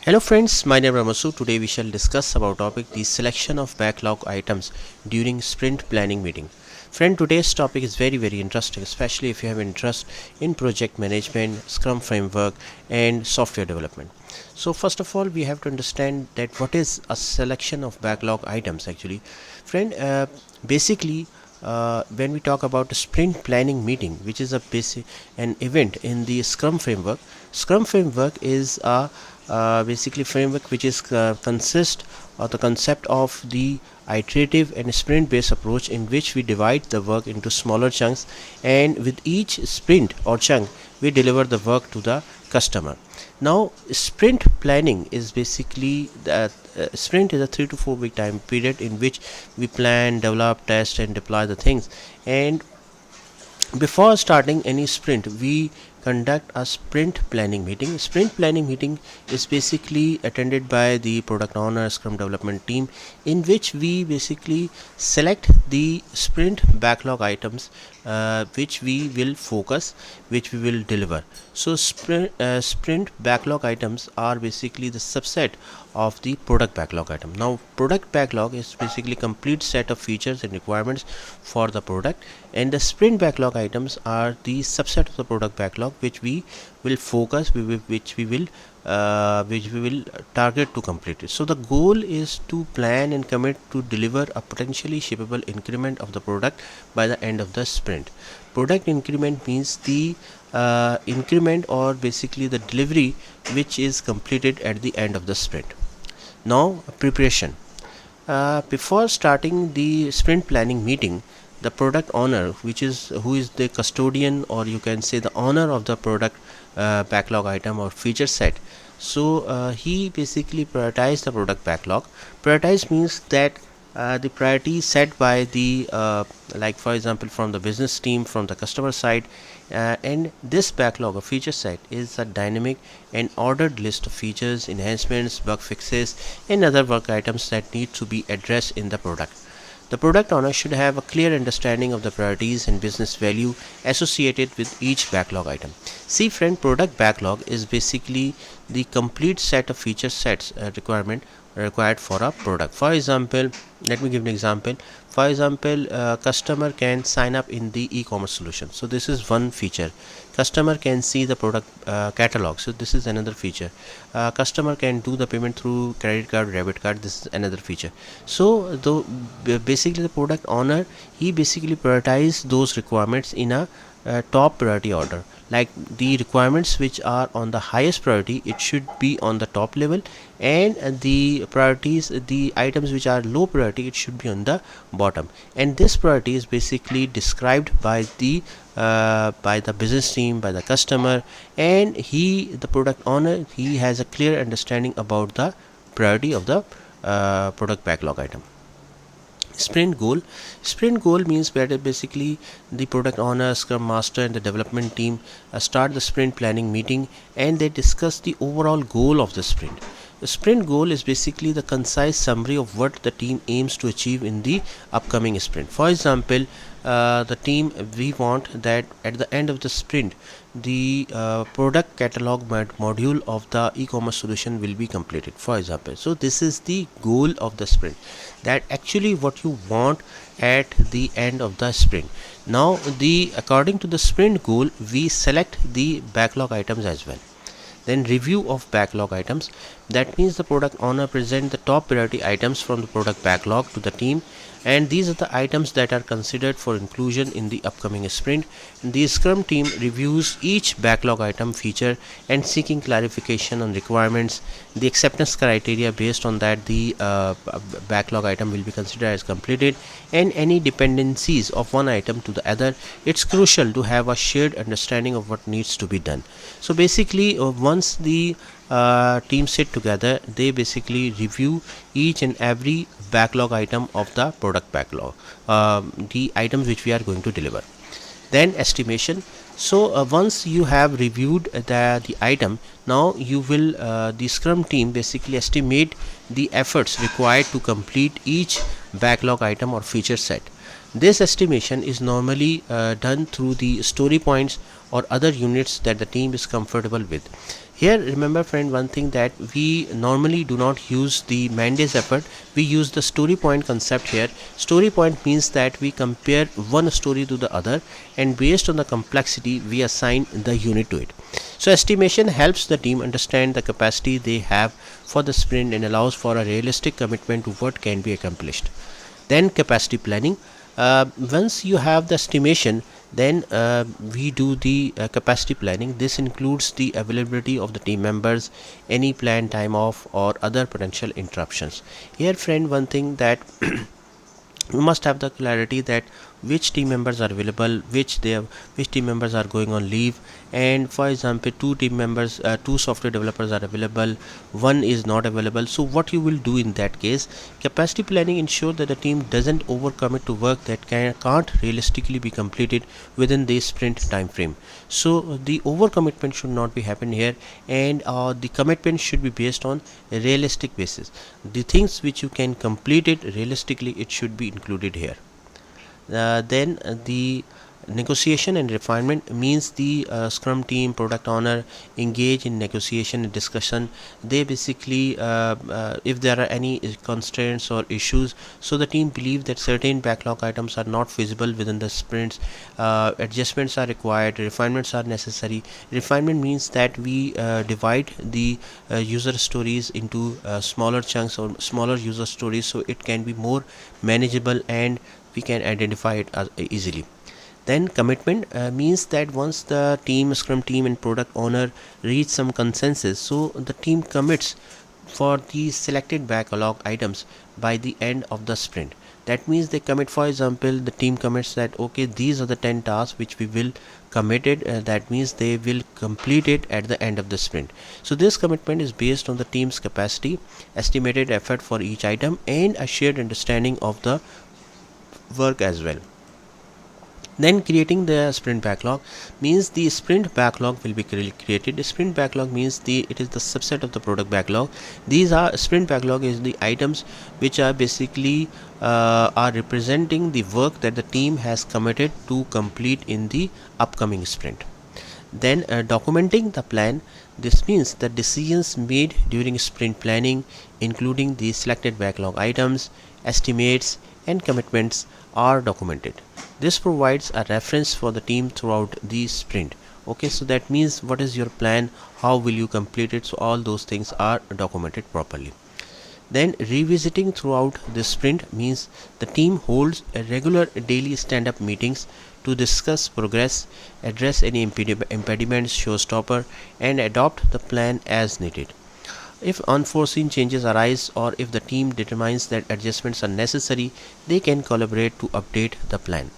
Hello friends, my name is Ramasu. Today we shall discuss about topic the selection of backlog items during sprint planning meeting. Friend, today's topic is very interesting, especially if you have interest in project management, Scrum framework and software development. So first of all, we have to understand that what is a selection of backlog items actually. Friend, basically when we talk about a sprint planning meeting, which is a basic an event in the Scrum framework is a basically framework which is consist of the concept of the iterative and sprint based approach in which we divide the work into smaller chunks, and with each sprint or chunk we deliver the work to the customer. Now sprint planning is basically that sprint is a 3 to 4 week time period in which we plan, develop, test and deploy the things. And before starting any sprint, we conduct a sprint planning meeting. Sprint planning meeting is basically attended by the product owner, Scrum development team, in which we basically select the sprint backlog items which we will focus, which we will deliver. So sprint backlog items are basically the subset of the product backlog item. Now product backlog is basically complete set of features and requirements for the product, and the sprint backlog items are the subset of the product backlog which we will focus, which we will target to complete it. So the goal is to plan and commit to deliver a potentially shippable increment of the product by the end of the sprint. Product increment means the increment or basically the delivery which is completed at the end of the sprint. Now preparation. Before starting the sprint planning meeting, the product owner, who is the custodian, or you can say the owner of the product backlog item or feature set, so he basically prioritize the product backlog. Prioritize means that the priority set by the like for example from the business team, from the customer side, and this backlog or feature set is a dynamic and ordered list of features, enhancements, bug fixes and other work items that need to be addressed in the product. The product owner should have a clear understanding of the priorities and business value associated with each backlog item. See friend, product backlog is basically the complete set of feature sets required for a product. For example, let me give an example. For example, customer can sign up in the e-commerce solution, so this is one feature. Customer can see the product catalog, so this is another feature. Customer can do the payment through credit card, debit card, this is another feature. So basically the product owner, he basically prioritize those requirements in a top priority order. Like the requirements which are on the highest priority, it should be on the top level, and the priorities, the items which are low priority, it should be on the bottom. And this priority is basically described by the business team, by the customer, and the product owner, he has a clear understanding about the priority of the product backlog item. Sprint goal means that basically the product owner, Scrum master and the development team start the sprint planning meeting, and they discuss the overall goal of the sprint. The sprint goal is basically the concise summary of what the team aims to achieve in the upcoming sprint. For example, the team, we want that at the end of the sprint the product catalog module of the e-commerce solution will be completed, for example. So this is the goal of the sprint, that actually what you want at the end of the sprint. Now according to the sprint goal, we select the backlog items as well. Then review of backlog items, that means the product owner present the top priority items from the product backlog to the team, and these are the items that are considered for inclusion in the upcoming sprint. The Scrum team reviews each backlog item feature and seeking clarification on requirements. The acceptance criteria, based on that the backlog item will be considered as completed, and any dependencies of one item to the other, it's crucial to have a shared understanding of what needs to be done. So basically once the teams sit together, they basically review each and every backlog item of the product backlog, the items which we are going to deliver. Then estimation. So once you have reviewed the item, now you will the Scrum team basically estimate the efforts required to complete each backlog item or feature set. This estimation is normally done through the story points or other units that the team is comfortable with. Here remember friend one thing, that we normally do not use the man days effort, we use the story point concept here. Story point means that we compare one story to the other, and based on the complexity we assign the unit to it. So estimation helps the team understand the capacity they have for the sprint and allows for a realistic commitment to what can be accomplished. Then capacity planning. Once you have the estimation, then we do the capacity planning. This includes the availability of the team members, any planned time off or other potential interruptions. Here friend one thing, that we must have the clarity that which team members are available, which team members are going on leave, and for example two software developers are available, one is not available. So what you will do in that case, capacity planning ensure that the team doesn't overcommit to work that can't realistically be completed within the sprint time frame. So the overcommitment should not be happen here, and the commitment should be based on a realistic basis. The things which you can complete it realistically, it should be included here. Then the negotiation and refinement means the scrum team, product owner engage in negotiation and discussion. They basically if there are any constraints or issues, so the team believe that certain backlog items are not feasible within the sprints, adjustments are required, refinements are necessary. Refinement means that we divide the user stories into smaller chunks or smaller user stories, so it can be more manageable and we can identify it as easily. Then commitment means that once the scrum team and product owner reach some consensus, so the team commits for the selected backlog items by the end of the sprint. That means they commit, for example the team commits that okay, these are the 10 tasks which we will committed, that means they will complete it at the end of the sprint. So this commitment is based on the team's capacity, estimated effort for each item, and a shared understanding of the work as well. Then creating the sprint backlog means the sprint backlog will be created. The sprint backlog means it is the subset of the product backlog. These are sprint backlog is the items which are basically are representing the work that the team has committed to complete in the upcoming sprint. Then documenting the plan. This means the decisions made during sprint planning, including the selected backlog items, estimates and commitments, are documented. This provides a reference for the team throughout the sprint. Okay, so that means what is your plan, how will you complete it, so all those things are documented properly. Then revisiting throughout the sprint means the team holds a regular daily stand-up meetings to discuss progress, address any impediments, showstopper, and adopt the plan as needed. If unforeseen changes arise or if the team determines that adjustments are necessary, they can collaborate to update the plan.